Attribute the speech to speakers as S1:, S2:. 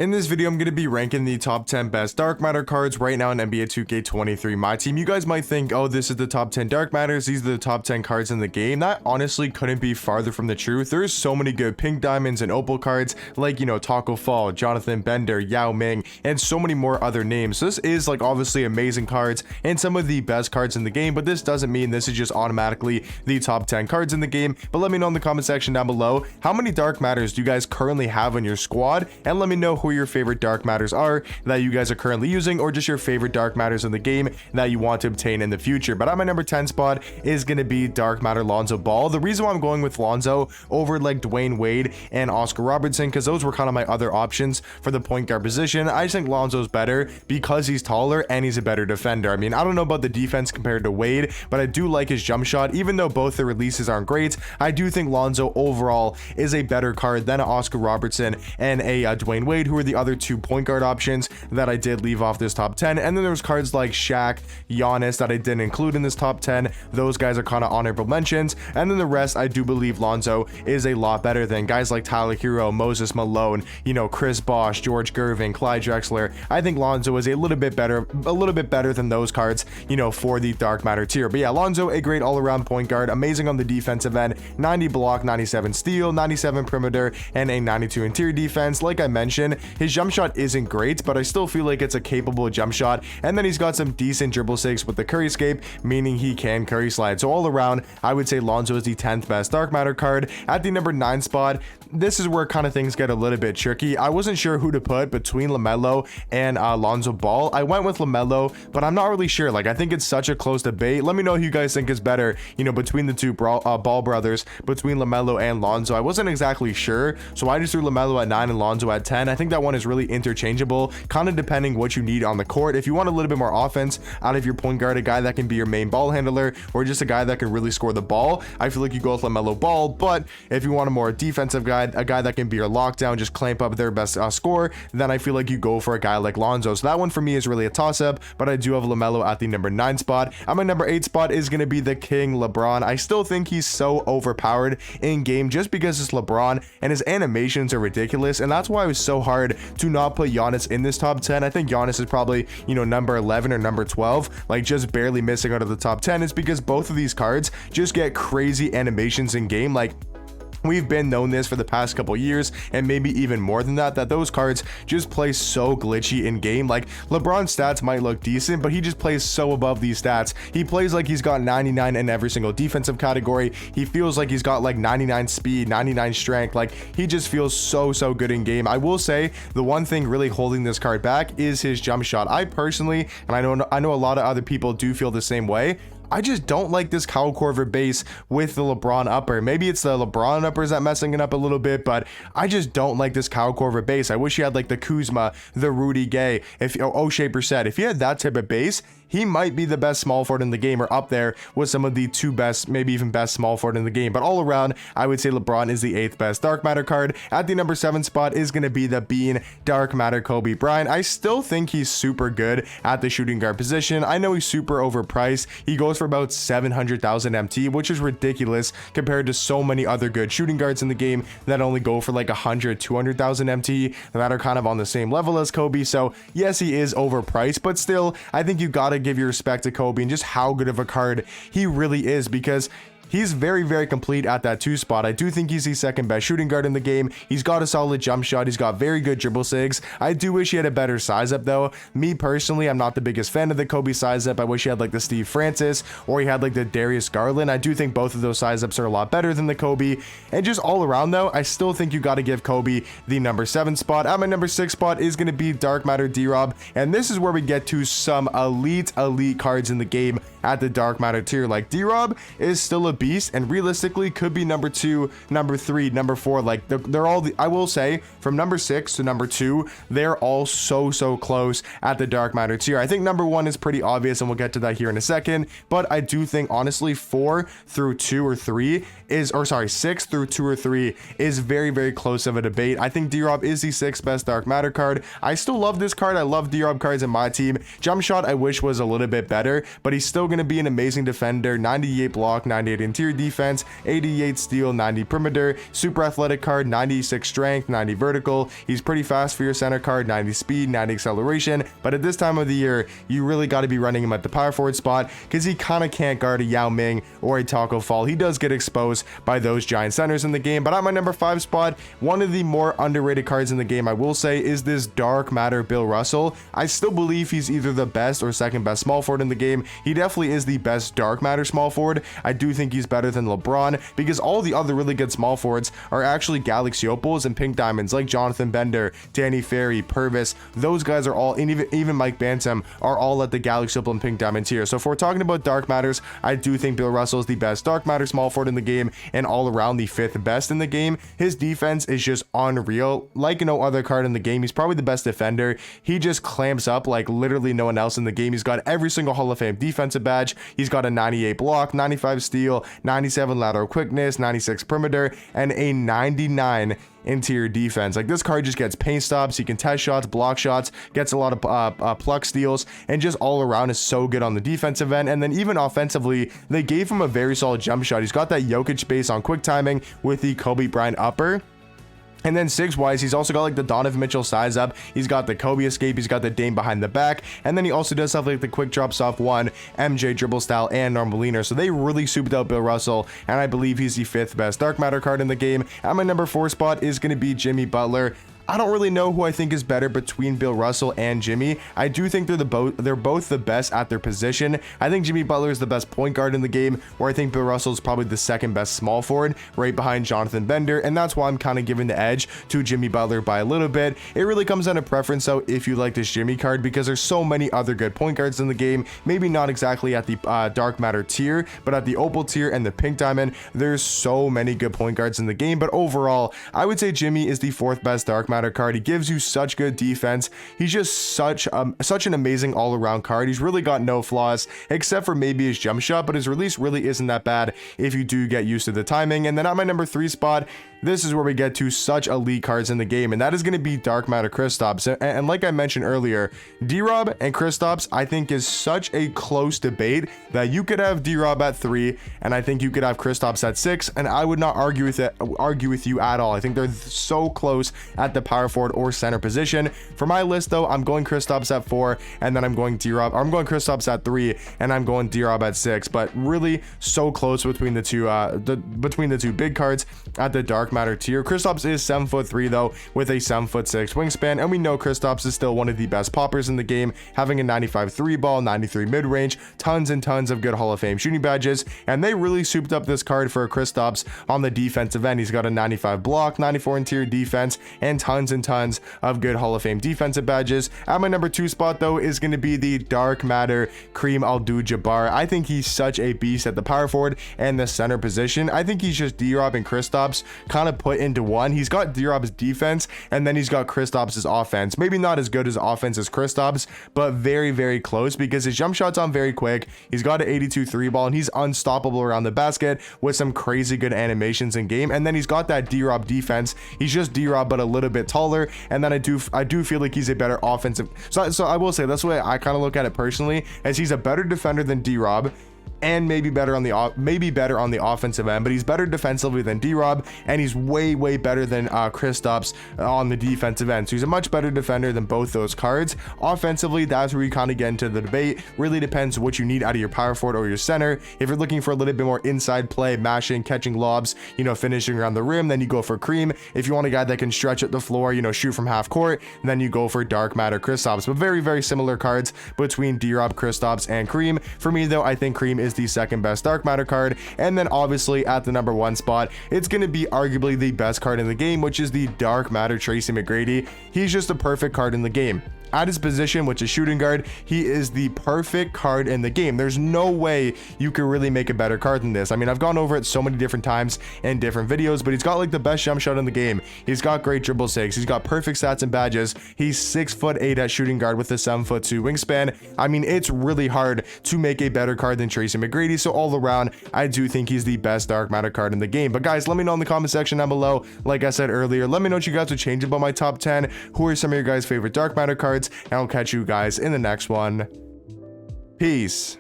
S1: In this video, I'm going to be ranking the top 10 best dark matter cards right now in NBA 2K23 My Team. You guys might think, oh, this is the top 10 dark matters. These are the top 10 cards in the game. That honestly couldn't be farther from the truth. There's so many good pink diamonds and opal cards like, Taco Fall, Jonathan Bender, Yao Ming, and so many more other names. So this is like obviously amazing cards and some of the best cards in the game, but this doesn't mean this is just automatically the top 10 cards in the game. But let me know in the comment section down below, how many dark matters do you guys currently have on your squad? And let me know who your favorite dark matters are that you guys are currently using, or just your favorite dark matters in the game that you want to obtain in the future. But at my number 10 spot is going to be dark matter Lonzo Ball. The reason why I'm going with Lonzo over like Dwayne Wade and Oscar Robertson, because those were kind of my other options for the point guard position. I just think Lonzo's better because he's taller and he's a better defender. I mean, I don't know about the defense compared to Wade, but I do like his jump shot. Even though both the releases aren't great, I do think Lonzo overall is a better card than Oscar Robertson and a Dwayne Wade, who are the other two point guard options that I did leave off this top 10. And then there's cards like Shaq, Giannis that I didn't include in this top 10. Those guys are kind of honorable mentions. And then the rest, I do believe Lonzo is a lot better than guys like Tyler Hero, Moses Malone, Chris Bosh, George Gervin, Clyde Drexler. I think Lonzo is a little bit better than those cards, for the dark matter tier. But yeah, Lonzo, a great all-around point guard, amazing on the defensive end, 90 block, 97 steal, 97 perimeter, and a 92 interior defense. Like I mentioned, his jump shot isn't great, but I still feel like it's a capable jump shot. And then he's got some decent dribble sakes with the curry escape, meaning he can curry slide. So all around, I would say Lonzo is the 10th best dark matter card. At the number 9 spot, this is where kind of things get a little bit tricky. I wasn't sure who to put between LaMelo and Lonzo Ball. I went with LaMelo, but I'm not really sure. Like, I think it's such a close debate. Let me know who you guys think is better, between the two Ball brothers, between LaMelo and Lonzo. I wasn't exactly sure, so I just threw LaMelo at 9 and Lonzo at 10. I think that one is really interchangeable, kind of depending what you need on the court. If you want a little bit more offense out of your point guard, a guy that can be your main ball handler, or just a guy that can really score the ball, I feel like you go with LaMelo Ball. But if you want a more defensive guy, a guy that can be your lockdown, just clamp up their best score, then I feel like you go for a guy like Lonzo. So that one for me is really a toss-up, but I do have LaMelo at the number 9 spot. At my number 8 spot is going to be the King LeBron. I still think he's so overpowered in game just because it's LeBron and his animations are ridiculous, and that's why it was so hard to not put Giannis in this top 10. I think Giannis is probably, number 11 or number 12, like just barely missing out of the top 10. Is because both of these cards just get crazy animations in game. Like, we've been known this for the past couple years, and maybe even more than that, that those cards just play so glitchy in game. Like, LeBron's stats might look decent, but he just plays so above these stats. He plays like he's got 99 in every single defensive category. He feels like he's got like 99 speed, 99 strength. Like, he just feels so good in game. I will say the one thing really holding this card back is his jump shot. I personally, and I know a lot of other people do feel the same way, I just don't like this Kyle Korver base with the LeBron upper. Maybe it's the LeBron uppers that messing it up a little bit, but I just don't like this Kyle Korver base. I wish he had like the Kuzma, the Rudy Gay, O'Shea Brissett. If he had that type of base, he might be the best small forward in the game, or up there with some of the 2 best, maybe even best small forward in the game. But all around, I would say LeBron is the 8th best dark matter card. At the number 7 spot is going to be the Bean dark matter Kobe Bryant. I still think he's super good at the shooting guard position. I know he's super overpriced. He goes for about 700,000 MT, which is ridiculous compared to so many other good shooting guards in the game that only go for like 100, 200,000 MT that are kind of on the same level as Kobe. So yes, he is overpriced, but still, I think you got to give your respect to Kobe and just how good of a card he really is, because he's very complete at that 2 spot. I do think he's the 2nd best shooting guard in the game. He's got a solid jump shot. He's got very good dribble sigs. I do wish he had a better size up though. Me personally, I'm not the biggest fan of the Kobe size up. I wish he had like the Steve Francis, or he had like the Darius Garland. I do think both of those size ups are a lot better than the Kobe. And just all around though, I still think you got to give Kobe the number 7 spot. At my number 6 spot is going to be dark matter DRob, and this is where we get to some elite cards in the game at the dark matter tier. Like, DRob is still a beast and realistically could be number 2, number 3, number 4. Like, they're all I will say, from number 6 to number 2, they're all so close at the dark matter tier. I think number 1 is pretty obvious, and we'll get to that here in a second, but I do think honestly 4 through 2 or 3 is, or sorry, 6 through 2 or 3 is very close of a debate. I think DRob is the 6th best dark matter card. I still love this card. I love DRob cards in my team. Jump shot I wish was a little bit better, but he's still going to be an amazing defender, 98 block, 98 interior defense, 88 steal, 90 perimeter, super athletic card, 96 strength, 90 vertical. He's pretty fast for your center card, 90 speed, 90 acceleration, but at this time of the year, you really got to be running him at the power forward spot because he kind of can't guard a Yao Ming or a Taco Fall. He does get exposed by those giant centers in the game. But at my number 5 spot, one of the more underrated cards in the game, I will say, is this Dark Matter Bill Russell. I still believe he's either the best or second best small forward in the game. He definitely is the best Dark Matter small forward. I do think he's better than LeBron because all the other really good small forwards are actually Galaxy Opals and Pink Diamonds, like Jonathan Bender, Danny Ferry, Purvis. Those guys are all, and even Mike Bantam are all at the Galaxy Opal and Pink Diamonds here. So if we're talking about Dark Matters, I do think Bill Russell is the best Dark Matter small forward in the game and all around the 5th best in the game. His defense is just unreal. Like no other card in the game, he's probably the best defender. He just clamps up like literally no one else in the game. He's got every single Hall of Fame defensive badge. He's got a 98 block, 95 steal, 97 lateral quickness, 96 perimeter, and a 99 interior defense. Like, this card just gets paint stops, he can test shots, block shots, gets a lot of pluck steals, and just all around is so good on the defensive end. And then even offensively, they gave him a very solid jump shot. He's got that Jokic base on quick timing with the Kobe Bryant upper. And then 6-wise, he's also got like the Donovan Mitchell size up. He's got the Kobe escape. He's got the Dame behind the back. And then he also does stuff like the quick drop soft 1, MJ dribble style, and normal leaner. So they really souped out Bill Russell. And I believe he's the 5th best Dark Matter card in the game. At my number 4 spot is going to be Jimmy Butler. I don't really know who I think is better between Bill Russell and Jimmy. I do think they're both the best at their position. I think Jimmy Butler is the best point guard in the game, where I think Bill Russell is probably the 2nd best small forward, right behind Jonathan Bender, and that's why I'm kind of giving the edge to Jimmy Butler by a little bit. It really comes down to preference though, if you like this Jimmy card, because there's so many other good point guards in the game. Maybe not exactly at the Dark Matter tier, but at the Opal tier and the Pink Diamond, there's so many good point guards in the game. But overall, I would say Jimmy is the 4th best Dark Matter card. He gives you such good defense. He's just such an amazing all-around card. He's really got no flaws except for maybe his jump shot, but his release really isn't that bad if you do get used to the timing. And then at my number 3 spot, this is where we get to such elite cards in the game, and that is going to be Dark Matter Kristaps. And like I mentioned earlier, DRob and Kristaps, I think, is such a close debate that you could have DRob at 3, and I think you could have Kristaps at 6, and I would not argue with you at all. I think they're so close at the power forward or center position. For my list though, I'm going Kristaps at 4, and then I'm going Kristaps at 3, and I'm going DRob at 6. But really so close between the two big cards at the Dark Matter tier. Kristaps is 7'3" though, with a 7'6" wingspan, and we know Kristaps is still one of the best poppers in the game, having a 95 3 ball, 93 mid-range, tons and tons of good Hall of Fame shooting badges, and they really souped up this card for Kristaps on the defensive end. He's got a 95 block, 94 interior defense, and tons of good Hall of Fame defensive badges. At my number 2 spot though is going to be the Dark Matter Kareem Abdul-Jabbar. I think he's such a beast at the power forward and the center position. I think he's just DRob and Kristaps kind of put into one. He's got DRob's defense, and then he's got Kristaps's offense. Maybe not as good as offense as Kristaps, but very, very close, because his jump shot's on very quick. He's got an 82 3 ball, and he's unstoppable around the basket with some crazy good animations in game. And then he's got that DRob defense. He's just DRob, but a little bit taller. And then I do feel like he's a better offensive. So I will say that's the way I kind of look at it personally, as he's a better defender than DRob, and maybe better on the offensive end, but he's better defensively than DRob, and he's way better than Kristaps on the defensive end. So he's a much better defender than both those cards. Offensively, that's where you kind of get into the debate. Really depends what you need out of your power forward or your center. If you're looking for a little bit more inside play, mashing, catching lobs, finishing around the rim, then you go for Kareem. If you want a guy that can stretch at the floor, shoot from half court, then you go for Dark Matter Kristaps. But very similar cards between DRob, Kristaps, and Kareem. For me though, I think Kareem is the 2nd best Dark Matter card. And then obviously at the number 1 spot, it's going to be arguably the best card in the game, which is the Dark Matter Tracy McGrady. He's just a perfect card in the game. At his position, which is shooting guard, he is the perfect card in the game. There's no way you could really make a better card than this. I mean, I've gone over it so many different times in different videos, but he's got like the best jump shot in the game. He's got great dribble sakes. He's got perfect stats and badges. He's 6'8" at shooting guard with a 7'2" wingspan. I mean, it's really hard to make a better card than Tracy McGrady. So all around, I do think he's the best Dark Matter card in the game. But guys, let me know in the comment section down below. Like I said earlier, let me know what you guys would change about my top 10. Who are some of your guys' favorite Dark Matter cards? And I'll catch you guys in the next one. Peace.